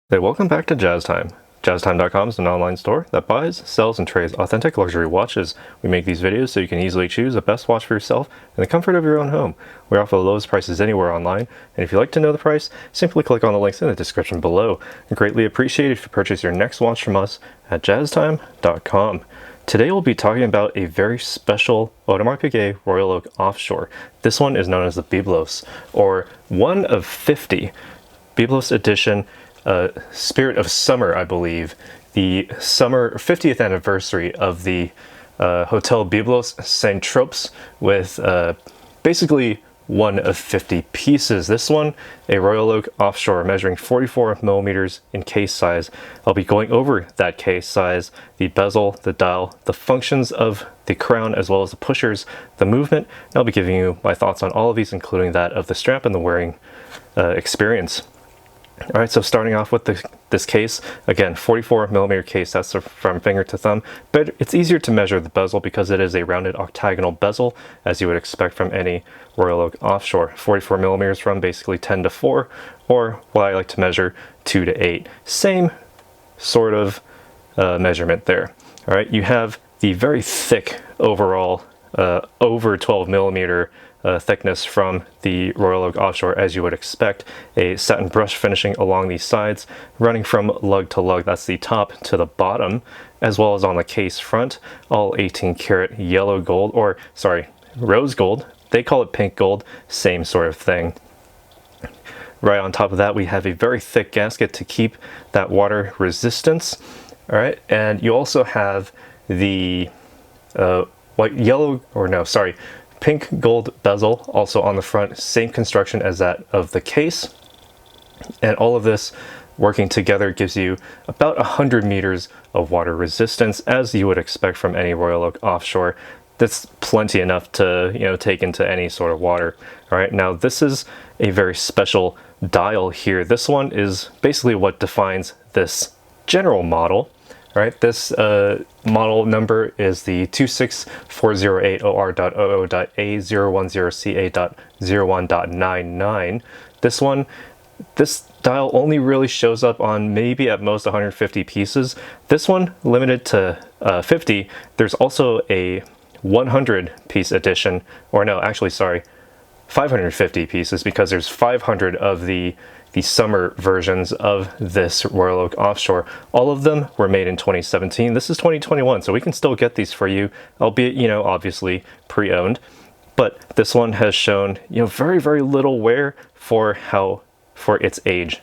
Hey, welcome back to Jazz Time. JazzTime.com is an online store that buys, sells, and trades authentic luxury watches. We make these videos so you can easily choose the best watch for yourself in the comfort of your own home. We offer the lowest prices anywhere online, and if you'd like to know the price, simply click on the links in the description below. I greatly appreciate it if you purchase your next watch from us at JazzTime.com. Today we'll be talking about a very special Audemars Piguet Royal Oak Offshore. This one is known as the Byblos, or one of 50 Byblos edition Spirit of Summer, I believe, the summer 50th anniversary of the Hotel Byblos Saint Tropez with basically one of 50 pieces. This one, a Royal Oak Offshore measuring 44 millimeters in case size. I'll be going over that case size, the bezel, the dial, the functions of the crown, as well as the pushers, the movement, and I'll be giving you my thoughts on all of these, including that of the strap and the wearing experience. All right, so starting off with this case, again, 44 millimeter case, that's from finger to thumb, but it's easier to measure the bezel because it is a rounded octagonal bezel, as you would expect from any Royal Oak Offshore. 44 millimeters from basically 10 to 4, or what I like to measure, 2 to 8. Same sort of measurement there. All right, you have the very thick overall, over 12 millimeter thickness from the Royal Oak Offshore, as you would expect. A satin brush finishing along these sides, running from lug to lug, that's the top to the bottom, as well as on the case front, all 18 karat yellow gold, or sorry, rose gold. They call it pink gold, same sort of thing. Right on top of that, we have a very thick gasket to keep that water resistance. All right, and you also have the pink gold bezel also on the front, same construction as that of the case. And all of this working together gives you about 100 meters of water resistance, as you would expect from any Royal Oak Offshore. That's plenty enough to, take into any sort of water. All right, now this is a very special dial here. This one is basically what defines this general model. All right, this model number is the 26408OR.OO.A010CA.01.99. This dial only really shows up on maybe at most 150 pieces. This one limited to 50. There's also a 100 piece edition, or no, actually, sorry, 550 pieces, because there's 500 of the summer versions of this Royal Oak Offshore. All of them were made in 2017. This is 2021, so we can still get these for you, albeit, obviously pre-owned. But this one has shown, very, very little wear for its age.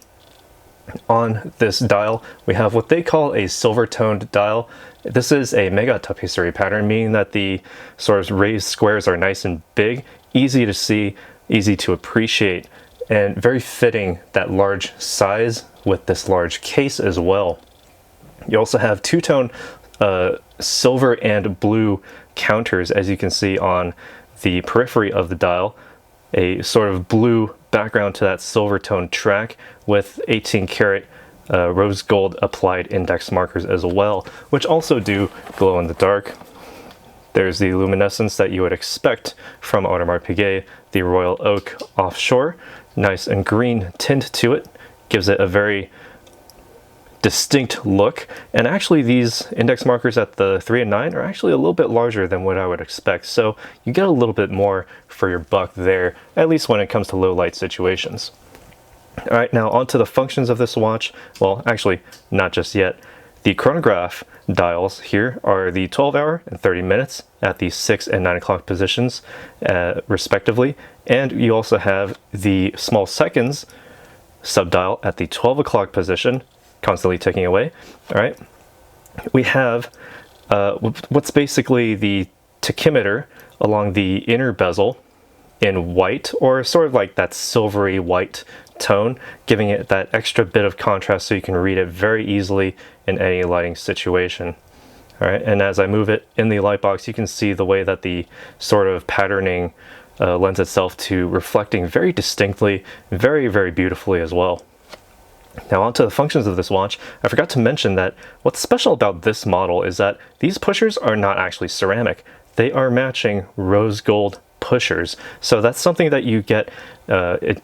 On this dial, we have what they call a silver-toned dial. This is a mega tapisserie pattern, meaning that the sort of raised squares are nice and big, easy to see, easy to appreciate, and very fitting that large size with this large case as well. You also have two-tone silver and blue counters, as you can see on the periphery of the dial. A sort of blue background to that silver tone track with 18 karat rose gold applied index markers as well, which also do glow in the dark. There's the luminescence that you would expect from Audemars Piguet, the Royal Oak Offshore. Nice and green tint to it, gives it a very distinct look. And actually these index markers at the 3 and 9 are actually a little bit larger than what I would expect. So you get a little bit more for your buck there, at least when it comes to low light situations. All right, now onto the functions of this watch. Well, actually, not just yet. The chronograph dials here are the 12-hour and 30 minutes at the 6 and 9 o'clock positions, respectively. And you also have the small seconds subdial at the 12 o'clock position, constantly ticking away. All right. We have what's basically the tachymeter along the inner bezel in white, or sort of like that silvery white tone, giving it that extra bit of contrast so you can read it very easily in any lighting situation. All right, and as I move it in the light box, you can see the way that the sort of patterning lends itself to reflecting very distinctly, very, very beautifully as well. Now onto the functions of this watch. I forgot to mention that what's special about this model is that these pushers are not actually ceramic. They are matching rose gold pushers. So that's something that you get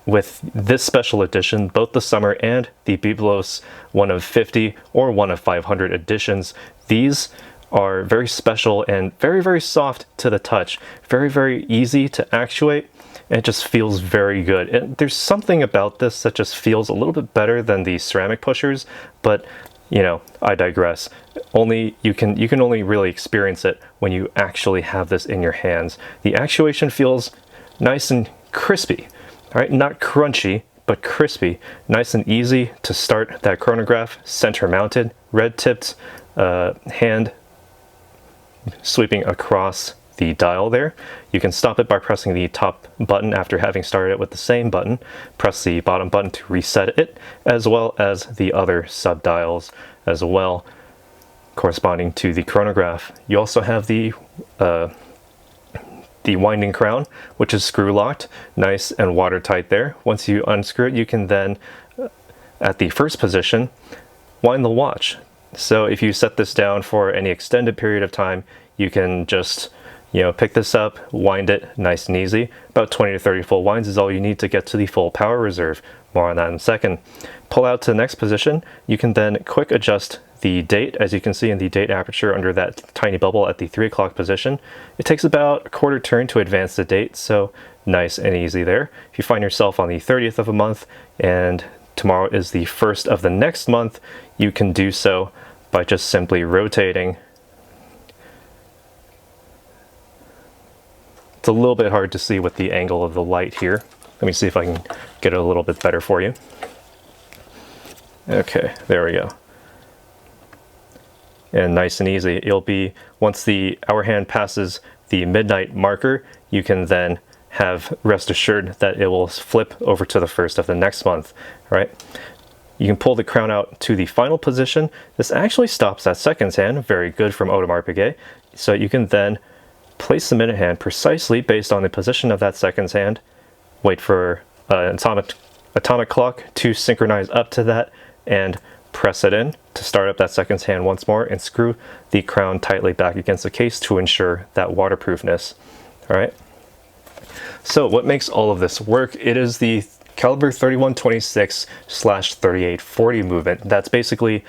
with this special edition, both the summer and the Byblos 1 of 50 or 1 of 500 editions. These are very special and very, very soft to the touch. Very, very easy to actuate. And it just feels very good. And there's something about this that just feels a little bit better than the ceramic pushers, but you know, I digress. You can only really experience it when you actually have this in your hands. The actuation feels nice and crispy, all right? Not crunchy, but crispy. Nice and easy to start that chronograph, center mounted, red tipped hand sweeping across the dial there. You can stop it by pressing the top button after having started it with the same button. Press the bottom button to reset it, as well as the other sub dials as well, corresponding to the chronograph. You also have the winding crown, which is screw locked, nice and watertight there. Once you unscrew it, you can then, at the first position, wind the watch. So if you set this down for any extended period of time, you can just, you know, pick this up, wind it nice and easy. About 20 to 30 full winds is all you need to get to the full power reserve. More on that in a second. Pull out to the next position. You can then quick adjust the date, as you can see in the date aperture under that tiny bubble at the 3 o'clock position. It takes about a quarter turn to advance the date, so nice and easy there. If you find yourself on the 30th of a month and tomorrow is the 1st of the next month, you can do so by just simply rotating. It's a little bit hard to see with the angle of the light here. Let me see if I can get it a little bit better for you. Okay, there we go. And nice and easy. It'll be, once the hour hand passes the midnight marker, you can then have rest assured that it will flip over to the 1st of the next month, right? You can pull the crown out to the final position. This actually stops that seconds hand, very good from Audemars Piguet. So you can then place the minute hand precisely based on the position of that seconds hand, wait for an atomic clock to synchronize up to that, and press it in to start up that seconds hand once more, and screw the crown tightly back against the case to ensure that waterproofness. All right. So what makes all of this work? It is the caliber 3126/3840 movement. That's basically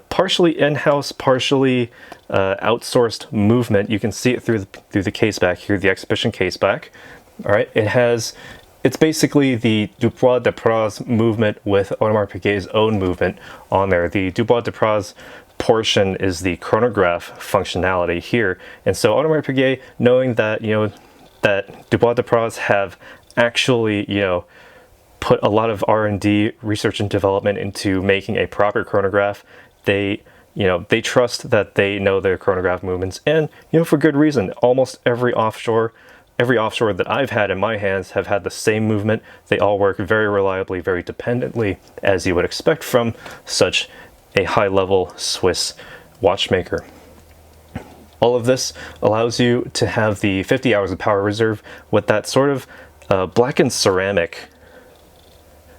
partially in-house, partially outsourced movement. You can see it through the case back here, the exhibition case back. All right, it's basically the Dubois de Praz movement with Audemars Piguet's own movement on there. The Dubois de Praz portion is the chronograph functionality here, and so Audemars Piguet, knowing that that Dubois de Praz have actually put a lot of R&D, research and development, into making a proper chronograph, they trust that they know their chronograph movements, and for good reason. Almost every offshore that I've had in my hands have had the same movement. They all work very reliably, very dependently, as you would expect from such a high-level Swiss watchmaker. All of this allows you to have the 50 hours of power reserve with that sort of blackened ceramic,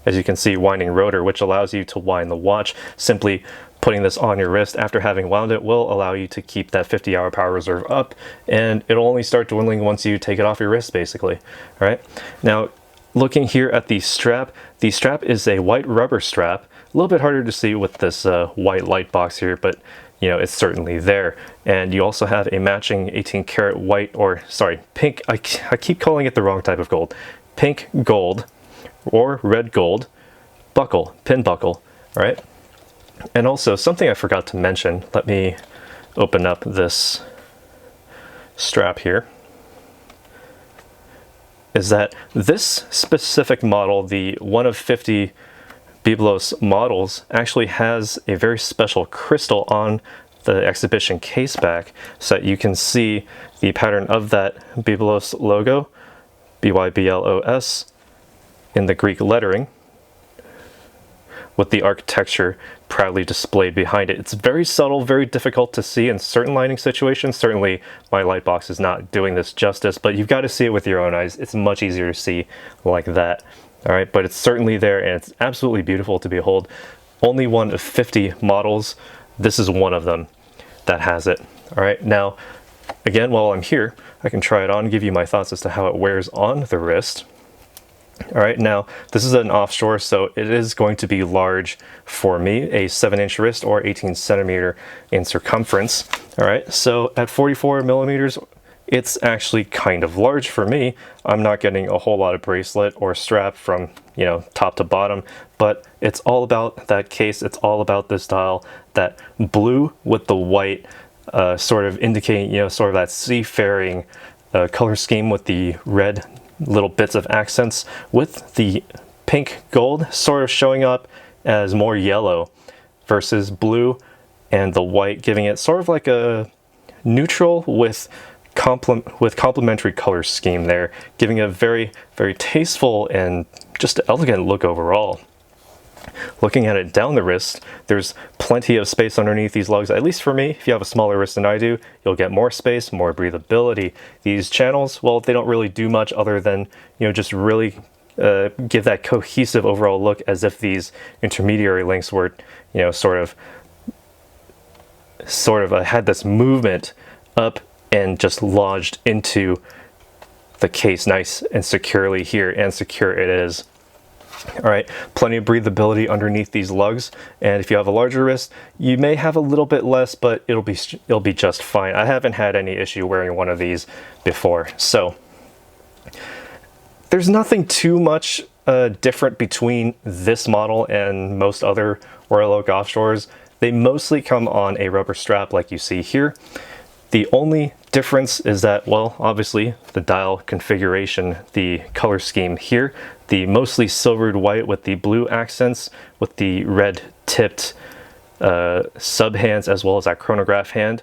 as you can see, winding rotor, which allows you to wind the watch. Simply putting this on your wrist after having wound it will allow you to keep that 50-hour power reserve up, and it'll only start dwindling once you take it off your wrist, basically. All right. Now, looking here at the strap is a white rubber strap. A little bit harder to see with this white light box here, but it's certainly there. And you also have a matching 18 karat white, or sorry, pink, I keep calling it the wrong type of gold, pink gold or red gold buckle, pin buckle. All right. And also something I forgot to mention, let me open up this strap here, is that this specific model, the 1 of 50 Byblos models, actually has a very special crystal on the exhibition case back, so that you can see the pattern of that Byblos logo, BYBLOS, in the Greek lettering, with the architecture proudly displayed behind it. It's very subtle, very difficult to see in certain lighting situations. Certainly my light box is not doing this justice, but you've got to see it with your own eyes. It's much easier to see like that. All right, but it's certainly there, and it's absolutely beautiful to behold. Only 1 of 50 models. This is one of them that has it. All right, now again, while I'm here, I can try it on, give you my thoughts as to how it wears on the wrist. All right, now this is an offshore, so it is going to be large for me, a 7-inch wrist or 18 centimeter in circumference. All right, so at 44 millimeters, it's actually kind of large for me. I'm not getting a whole lot of bracelet or strap from, you know, top to bottom, but it's all about that case. It's all about this dial, that blue with the white, sort of indicating, you know, sort of that seafaring color scheme with the red little bits of accents, with the pink gold sort of showing up as more yellow versus blue, and the white giving it sort of like a neutral with complementary color scheme there, giving a very, very tasteful and just elegant look overall. Looking at it down the wrist, there's plenty of space underneath these lugs. At least for me, if you have a smaller wrist than I do, you'll get more space, more breathability. These channels, well, they don't really do much other than, you know, just really give that cohesive overall look, as if these intermediary links were, you know, sort of had this movement up and just lodged into the case nice and securely here, and secure it is. All right, plenty of breathability underneath these lugs, and if you have a larger wrist, you may have a little bit less, but it'll be just fine. I haven't had any issue wearing one of these before, so there's nothing too much different between this model and most other Royal Oak Offshores. They mostly come on a rubber strap like you see here. The only difference is that, well, obviously the dial configuration, the color scheme here, the mostly silvered white with the blue accents, with the red tipped sub hands as well as that chronograph hand,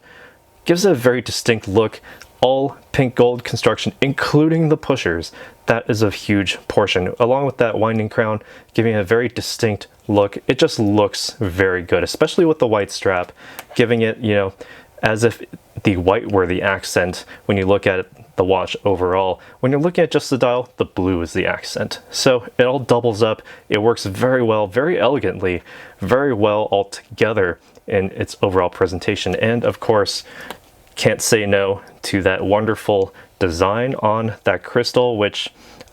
gives it a very distinct look. All pink gold construction, including the pushers. That is a huge portion, along with that winding crown, giving it a very distinct look. It just looks very good, especially with the white strap, giving it, you know, as if the white were the accent when you look at the watch overall. When you're looking at just the dial, the blue is the accent. So it all doubles up. It works very well, very elegantly, very well all together in its overall presentation. And of course, can't say no to that wonderful design on that crystal, which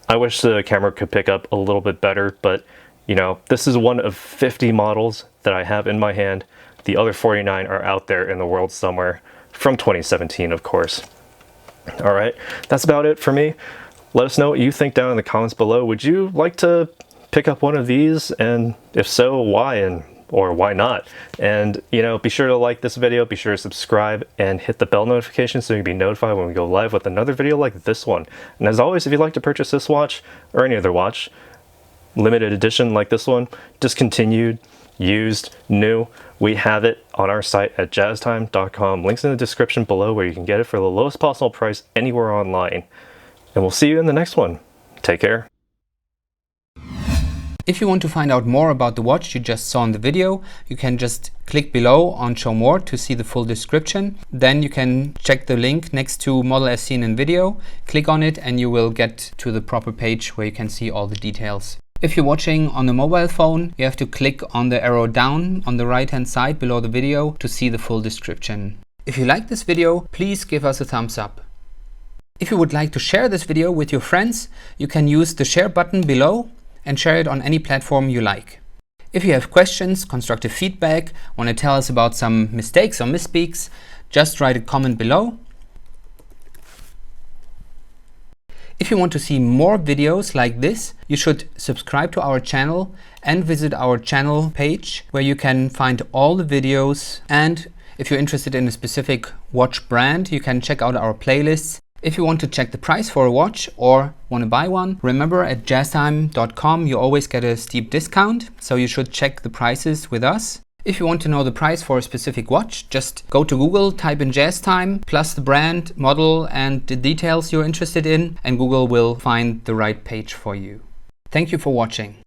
I wish the camera could pick up a little bit better, but you know, this is one of 50 models that I have in my hand. The other 49 are out there in the world somewhere, from 2017, of course. All right, that's about it for me. Let us know what you think down in the comments below. Would you like to pick up one of these? And if so, why or why not? And, you know, be sure to like this video, be sure to subscribe and hit the bell notification so you'll be notified when we go live with another video like this one. And as always, if you'd like to purchase this watch or any other watch, limited edition like this one, discontinued, used, new, we have it on our site at jazztime.com. Links in the description below where you can get it for the lowest possible price anywhere online. And we'll see you in the next one. Take care. If you want to find out more about the watch you just saw in the video, you can just click below on Show More to see the full description. Then you can check the link next to model as seen in video, click on it, and you will get to the proper page where you can see all the details. If you're watching on a mobile phone, you have to click on the arrow down on the right hand side below the video to see the full description. If you like this video, please give us a thumbs up. If you would like to share this video with your friends, you can use the share button below and share it on any platform you like. If you have questions, constructive feedback, want to tell us about some mistakes or misspeaks, just write a comment below. If you want to see more videos like this, you should subscribe to our channel and visit our channel page where you can find all the videos. And if you're interested in a specific watch brand, you can check out our playlists. If you want to check the price for a watch or want to buy one, remember at jazztime.com you always get a steep discount, so you should check the prices with us. If you want to know the price for a specific watch, just go to Google, type in JazzTime, plus the brand, model and the details you're interested in, and Google will find the right page for you. Thank you for watching.